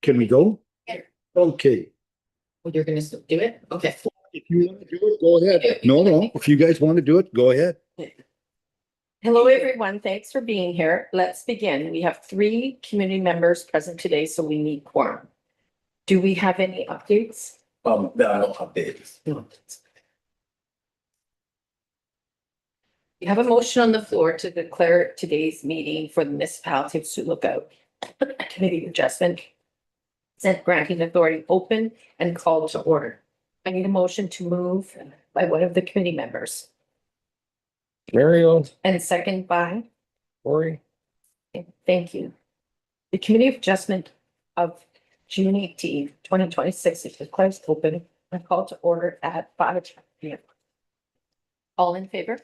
Can we go? Yeah. Okay. Well, you're gonna still do it? Okay. If you want to do it, go ahead. No. If you guys want to do it, go ahead. Hello, everyone. Thanks for being here. Let's begin. We have 3 community members present today, so we need quorum. Do we have any updates? There are no updates. No. We have a motion on the floor to declare today's meeting for the municipality of Sioux Lookout Committee Adjustment Consent Granting Authority open and called to order. I need a motion to move by one of the committee members Mario, and second by, Cory, thank you. The Committee of Adjustment of June 18, 2026 is declared open and called to order at 5 p.m. All in favor?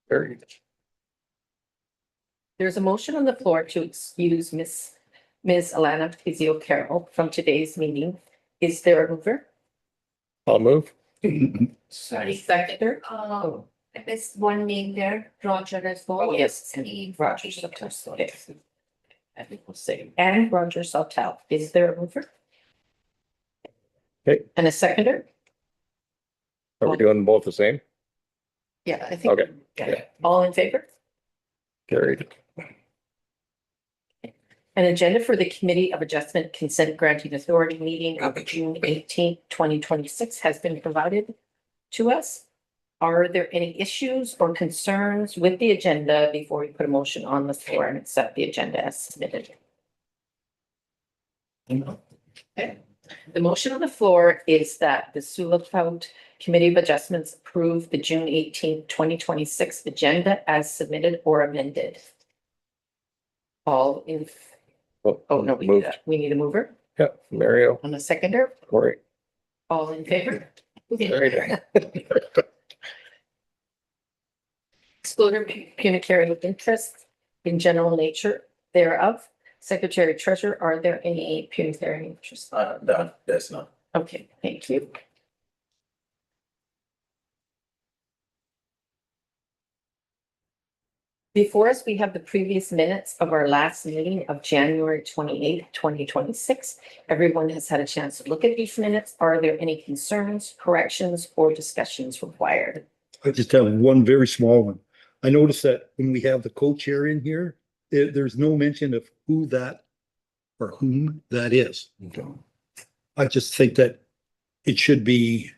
carried. There's a motion on the floor to excuse Ms. Alana Pizio Carroll from today's meeting. Is there a mover? I'll move. Sorry, seconder. Oh, I missed one name there, Roger as well. Oh, yes, and Roger Sawtelle. Yes. I think we'll say, and Roger Sawtelle. Is there a mover? Okay. And a seconder? Are we doing both the same? Yeah, I think. Okay. Okay. All in favor? Carried. An agenda for the Committee of Adjustment Consent Granting Authority meeting of June 18, 2026 has been provided to us. Are there any issues or concerns with the agenda before we put a motion on the floor and accept the agenda as submitted? Okay. The motion on the floor is that the Sioux Lookout Committee of Adjustments approve the June 18, 2026 agenda as submitted or amended. All in, oh no, Moved. we need a mover Yeah, Mario, and a seconder. Cory. All in favor? Carried. Excluder pecuniary with interest in general nature thereof. Secretary Treasurer, are there any pecuniary interests? There's none. Okay, thank you. Before us, we have the previous minutes of our last meeting of January 28th, 2026. Everyone has had a chance to look at these minutes. Are there any concerns, corrections, or discussions required? I just have one very small one. I noticed that when we have the co-chair in here, there's no mention of who that or whom that is. I just think that it should be,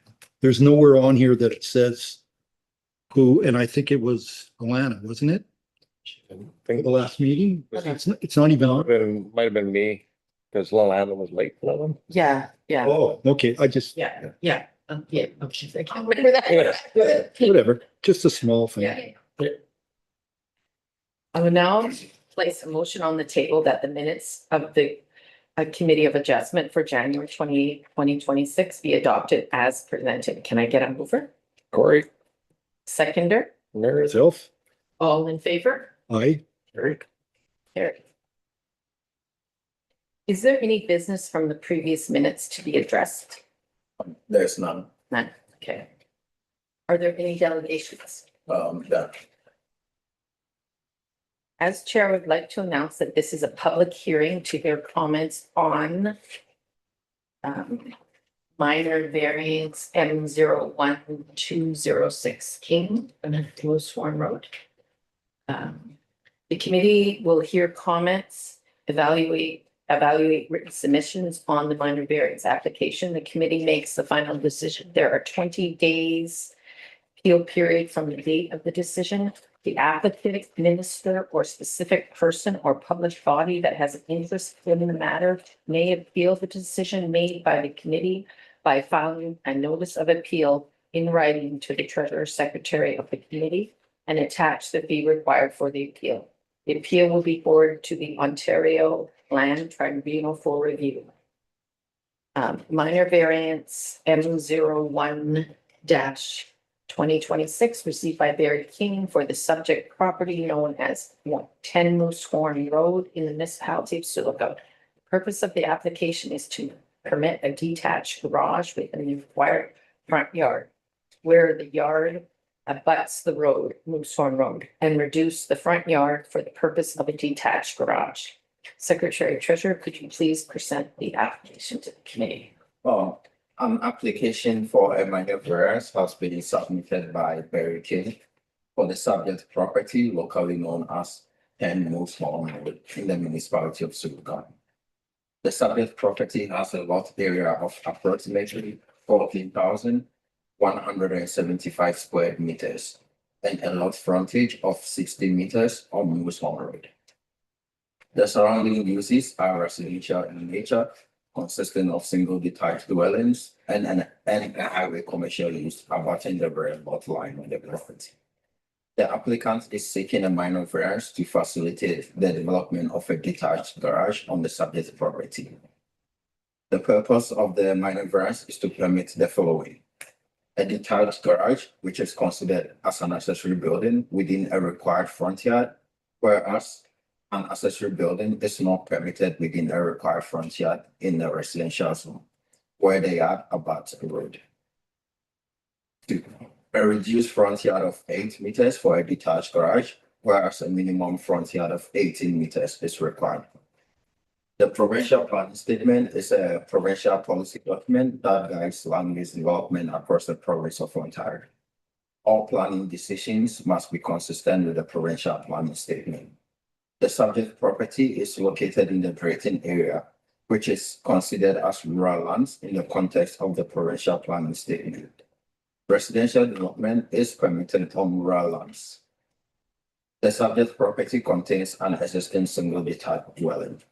there's nowhere on here that it says who, and I think it was Alana, wasn't it? The last meeting? It's not even on. Might have been me, because Lilanda was late for them. Yeah, yeah, Oh, okay. I just, yeah. Okay, I can't remember that. whatever, just a small thing. Yeah. I will now place a motion on the table that the minutes of the Committee of Adjustment for January 28, 2026 be adopted as presented. Can I get a mover? Cory, Seconder? Mario, Myself, All in favor? I, carried. Carried. Is there any business from the previous minutes to be addressed? There's none. None. Okay. Are there any delegations? Done. As chair, I would like to announce that this is a public hearing to hear comments on minor variance M01206 King on Louis Swan Road. The committee will hear comments, evaluate written submissions on the minor variance application. The committee makes the final decision. There are 20 days appeal period from the date of the decision. The applicant, minister, or specific person or public body that has an interest in the matter may appeal the decision made by the committee by filing a notice of appeal in writing to the treasurer secretary of the committee and attach the fee required for the appeal. The appeal will be forwarded to the Ontario Land Tribunal for review. Minor variance M01-2026 received by Barry King for the subject property known as 10 Moose Horn Road in the municipality of Sioux Lookout. The purpose of the application is to permit a detached garage within the required front yard where the yard abuts the road, Moose Horn Road, and reduce the front yard for the purpose of a detached garage. Secretary Treasurer, could you please present the application to the committee? An application for a minor variance has been submitted by Barry King for the subject property locally known as 10 Moose Lawn Road in the municipality of Sioux. The subject property has a lot area of approximately 14,175 square meters and a lot frontage of 60 meters on Moose Lawn Road. The surrounding uses are residential in nature, consisting of single detached dwellings and a highway commercial use abutting the very lot line on the property. The applicant is seeking a minor variance to facilitate the development of a detached garage on the subject property. The purpose of the minor variance is to permit the following: a detached garage, which is considered as an accessory building within a required front yard, whereas an accessory building is not permitted within a required front yard in the residential zone, where the yard abuts a road. 2. A reduced front yard of 8 meters for a detached garage, whereas a minimum front yard of 18 meters is required. The provincial planning statement is a provincial policy document that guides land use development across the province of Ontario. All planning decisions must be consistent with the provincial planning statement. The subject property is located in the Drayton area, which is considered as rural lands in the context of the provincial planning statement. Residential development is permitted on rural lands. The subject property contains an existing single detached dwelling.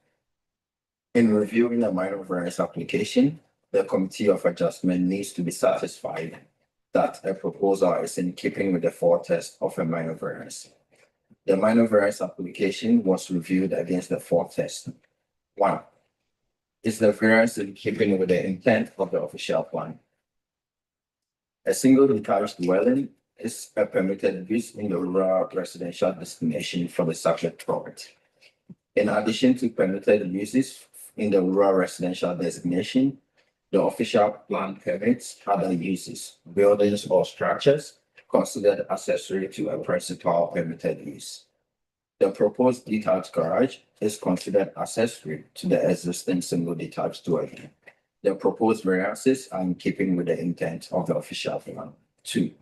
In reviewing a minor variance application, the Committee of Adjustment needs to be satisfied that a proposal is in keeping with the 4 tests of a minor variance. The minor variance application was reviewed against the 4 tests. 1. Is the variance in keeping with the intent of the official plan? A single detached dwelling is a permitted use in the rural residential destination for the subject property. In addition to permitted uses in the rural residential designation, the official plan permits other uses, buildings or structures considered accessory to a principal permitted use. The proposed detached garage is considered accessory to the existing single detached dwelling. The proposed variances are in keeping with the intent of the official plan. 2.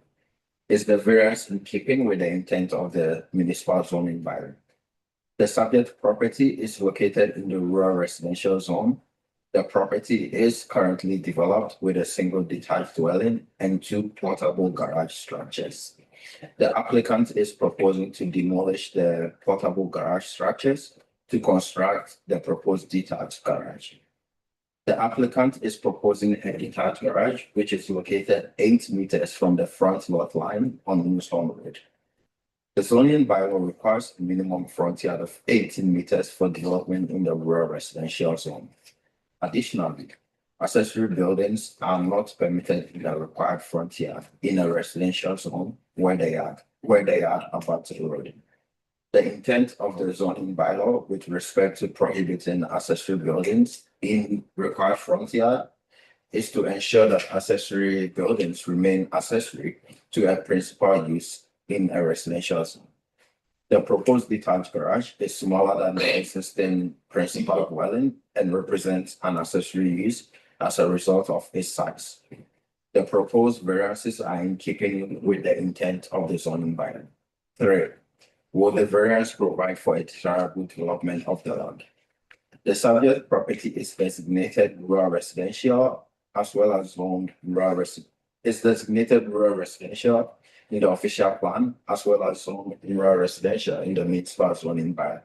Is the variance in keeping with the intent of the municipal zoning bylaw? The subject property is located in the rural residential zone. The property is currently developed with a single detached dwelling and 2 portable garage structures. The applicant is proposing to demolish the portable garage structures to construct the proposed detached garage. The applicant is proposing a detached garage, which is located 8 meters from the front lot line on Moose Lawn Road. The zoning bylaw requires a minimum front yard of 18 meters for development in the rural residential zone. Additionally, accessory buildings are not permitted in the required front yard in a residential zone where they are abuts the road. The intent of the zoning bylaw with respect to prohibiting accessory buildings in required front yard is to ensure that accessory buildings remain accessory to a principal use in a residential zone. The proposed detached garage is smaller than the existing principal dwelling and represents an accessory use as a result of its size. The proposed variances are in keeping with the intent of the zoning bylaw. 3. Will the variance provide for a desirable development of the land? The subject property is designated rural residential as well as zoned designated rural residential in the official plan as well as zoned rural residential in the municipal zoning bylaw.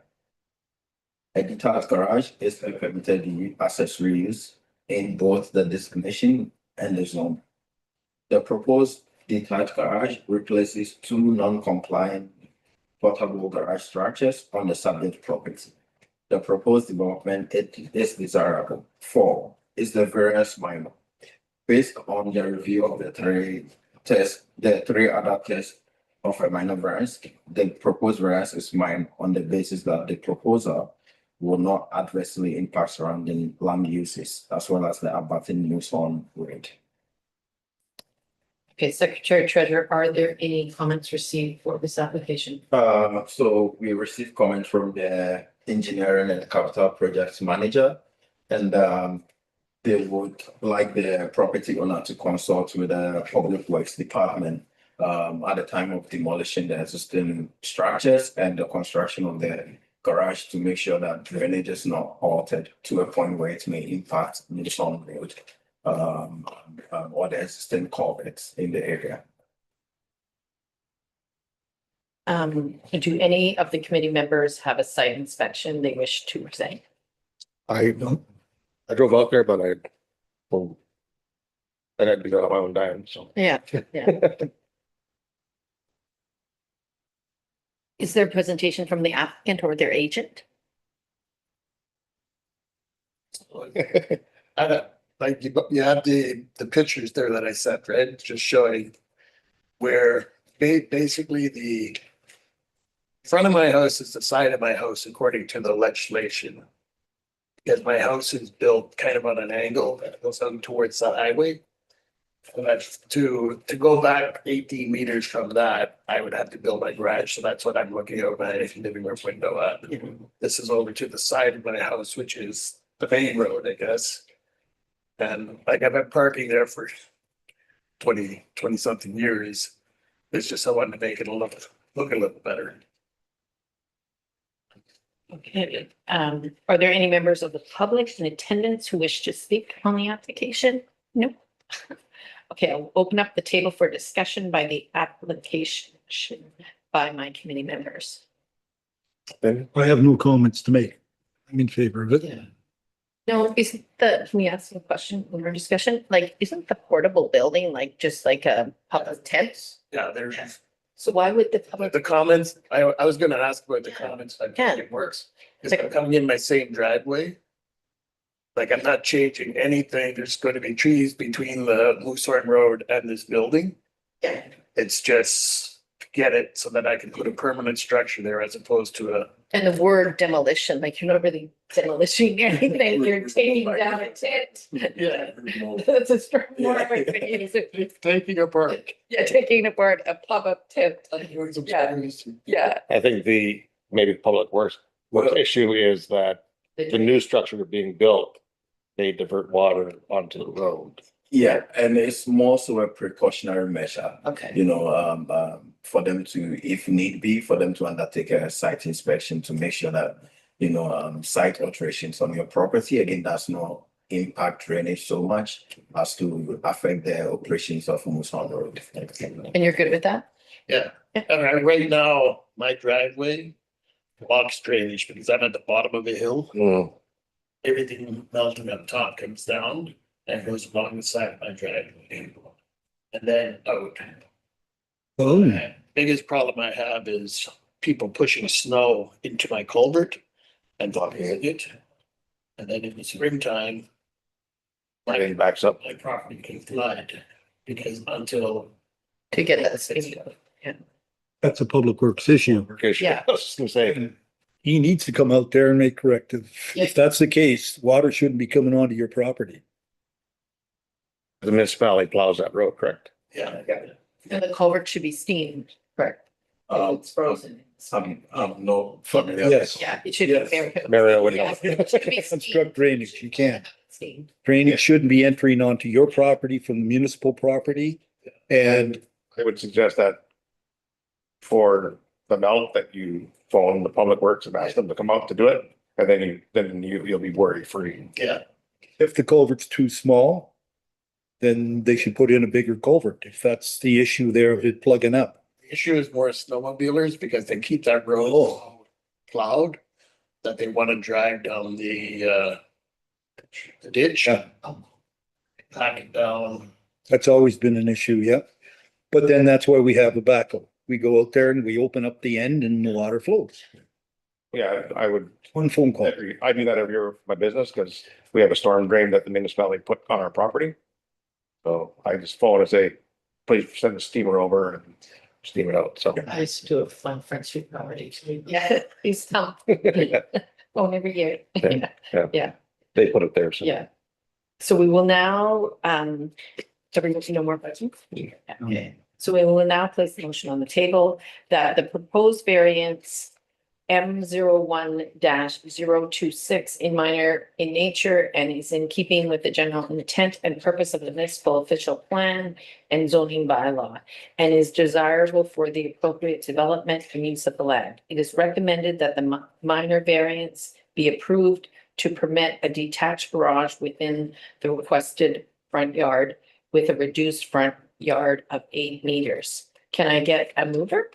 A detached garage is a permitted accessory use in both the designation and the zone. The proposed detached garage replaces 2 non-compliant portable garage structures on the subject property. The proposed development is desirable. 4. Is the variance minor? Based on the review of the 3 other tests of a minor variance, the proposed variance is minor on the basis that the proposal will not adversely impact surrounding land uses as well as the abutting Moose Lawn Road. Okay, Secretary Treasurer, are there any comments received for this application? So we received comments from the engineering and capital projects manager. And they would like the property owner to consult with the public works department at the time of demolishing the existing structures and the construction of the garage to make sure that drainage is not altered to a point where it may impact the Sun Road or the existing culverts in the area. Do any of the committee members have a site inspection they wish to present? I drove out there, but well, I had to go on my own dime, so. Yeah, yeah. Is there a presentation from the applicant or their agent? Like you have the pictures there that I sent, right? Just showing where basically the front of my house is the side of my house according to the legislation. Because my house is built kind of on an angle that goes out towards the highway. And that's to go back 18 meters from that, I would have to build my garage. So that's what I'm looking out my living room window at. This is over to the side of my house, which is the main road, I guess. And like I've been parking there for 20 something years. It's just I wanted to make it look a little better. Okay, are there any members of the public in attendance who wish to speak on the application? No. Okay, I'll open up the table for discussion by the application by my committee members. I have no comments to make. I'm in favor of it. No, isn't can we ask you a question in our discussion? Like, isn't the portable building like just like a public tent? Yeah, there's So why would the public? the comments. I was gonna ask about the comments. I Yeah. think it works. Because I'm coming in my same driveway. Like I'm not changing anything. There's going to be trees between the Moosehorn Road and this building. Yeah. It's just to get it so that I can put a permanent structure there as opposed to a. And the word demolition, like you're not really demolishing anything, you're taking down a tent. Yeah. That's a strong word. but you use it. Taking apart. Yeah, taking apart a pop-up tent. Yeah. Yeah. I think maybe the public works issue is that the new structure being built, they divert water onto the road. Yeah, and it's more so a precautionary measure. Okay. For them to, if need be, for them to undertake a site inspection to make sure that, site alterations on your property, again, does not impact drainage so much as to affect the operations of Moosehorn Road. And you're good with that? Yeah, and right now, my driveway blocks drainage because I'm at the bottom of a hill. Everything melting up top comes down and goes along the side of my driveway. And then out. Oh, Biggest problem I have is people pushing snow into my culvert and blocking it. And then in the springtime, It backs up. my property can flood because until. To get that. that's a public works issue. Yeah. I was just gonna say, He needs to come out there and make corrective. Yeah. If that's the case, water shouldn't be coming onto your property. the municipality plows that road, correct? Yeah. And the culvert should be steamed, correct? It's frozen. No. Yes. Yeah, it should be Yes. very. Mario would Yeah, know. it should be steamed. Construct drainage, you can't. Steamed. Drainage shouldn't be entering onto your property from municipal property. And I would suggest that for the amount that you phone the public works and ask them to come out to do it, and then you'll be worry free. Yeah, if the culvert's too small, then they should put in a bigger culvert, if that's the issue there of it plugging up. the issue is more snowmobilers because they keep that road Oh. plowed. That they want to drag down the ditch. Yeah. Pack it down. That's always been an issue, yeah. But then that's why we have a backhoe. We go out there and we open up the end and the water flows. Yeah, I would, One phone call. I do that every year for my business because we have a storm drain that the municipality put on our property. So I just phone and say, please send the steamer over and steam it out, so. I used to do it on Front Street property. Yeah, please come. Oh, every year. They put it there, so. Yeah. So we will now No more questions? Okay. So we will now place the motion on the table that the proposed variance M01-026 in minor in nature and is in keeping with the general intent and purpose of the municipal official plan and zoning bylaw and is desirable for the appropriate development and use of the land. It is recommended that the minor variance be approved to permit a detached garage within the requested front yard with a reduced front yard of 8 meters. Can I get a mover?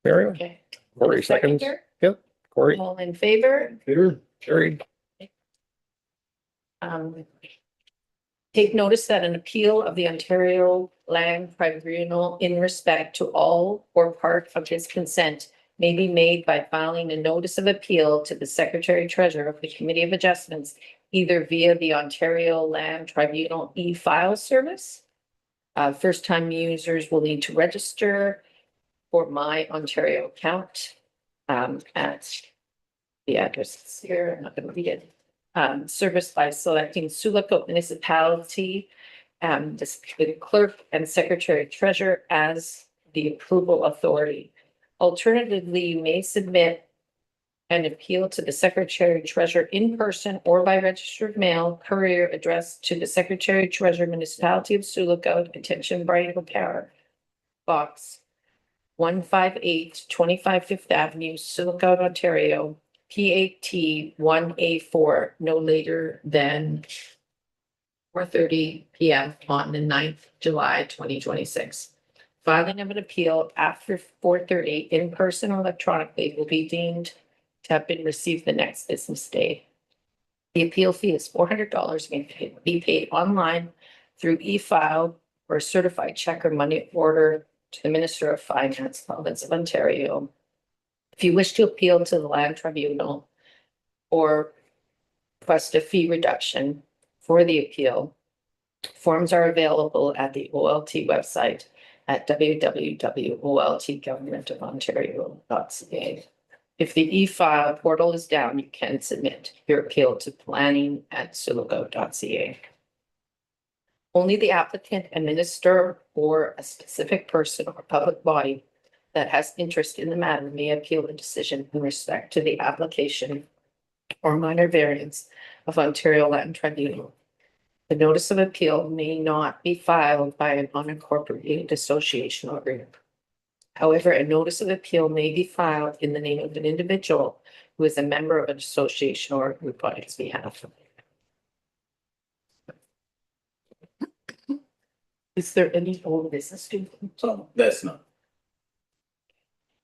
Mary, Okay. Corey seconds. Seconder? Yep, Corey, All in favor? Here, carried. Take notice that an appeal of the Ontario Land Tribunal in respect to all or part of his consent may be made by filing a notice of appeal to the Secretary Treasurer of the Committee of Adjustments, either via the Ontario Land Tribunal e-file service. First-time users will need to register for My Ontario account at the address here. I'm not going to read it. Service by selecting Sioux Municipality, the clerk and secretary treasurer as the approval authority. Alternatively, you may submit an appeal to the secretary treasurer in person or by registered mail, courier addressed to the secretary treasurer, Municipality of Sioux, attention, Brian Power, box 158, 25 Fifth Avenue, Sioux, Ontario, PAT 1A4, no later than 4:30 PM on the 9th July 2026. Filing of an appeal after 4:30 in person or electronically will be deemed to have been received the next business day. The appeal fee is $400 and can be paid online through e-file or a certified check or money order to the Minister of Finance, Province of Ontario. If you wish to appeal to the Land Tribunal or request a fee reduction for the appeal, forms are available at the OLT website at www.oltgovernmentofontario.ca. If the e-file portal is down, you can submit your appeal to planning@sulugo.ca. Only the applicant and minister or a specific person or public body that has interest in the matter may appeal the decision in respect to the application or minor variance of Ontario Land Tribunal. The notice of appeal may not be filed by an unincorporated association or group. However, a notice of appeal may be filed in the name of an individual who is a member of an association or group on its behalf. Is there any old business? So that's not,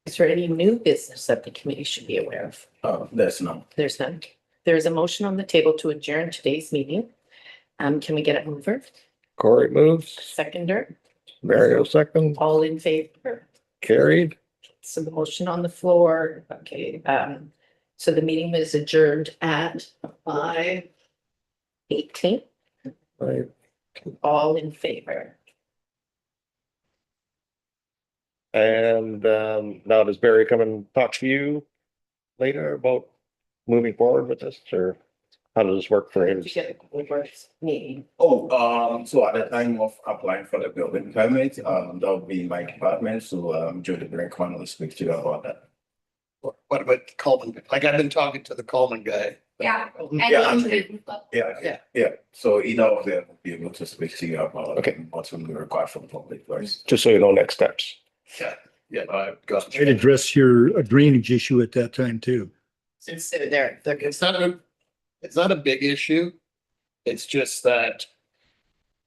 Is there any new business that the committee should be aware of? that's not. There's none. There's a motion on the table to adjourn today's meeting. Can we get it mover? Corey moves, Seconder, Mario second, all in favor? carried. So the motion on the floor, okay, so the meeting is adjourned at 5:18, Right. all in favor. And now does Barry come and talk to you later about moving forward with this, or how does this work for him? To get a Goldberg's meeting. So at the time of applying for the building permit, that would be my department, so, Jody Brinkman will speak to you about that. What about Coleman? Like I've been talking to the Coleman guy. Yeah. Yeah, Yeah. yeah, so either of them will be able to speak to you about. Okay. What's going to be required from public first. Just so you know next steps. Yeah, I've got. I'd address your drainage issue at that time too. It's not a big issue. It's just that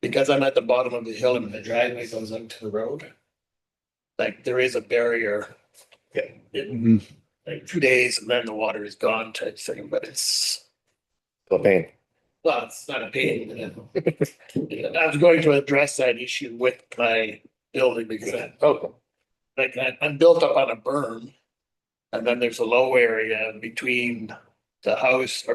because I'm at the bottom of the hill and the driveway goes into the road, like there is a barrier. Yeah. Mhm. Like 2 days and then the water is gone type thing, but it's, The pain. well, it's not a pain. I was going to address that issue with my building because Okay. I'm built up on a berm. And then there's a low area between the house or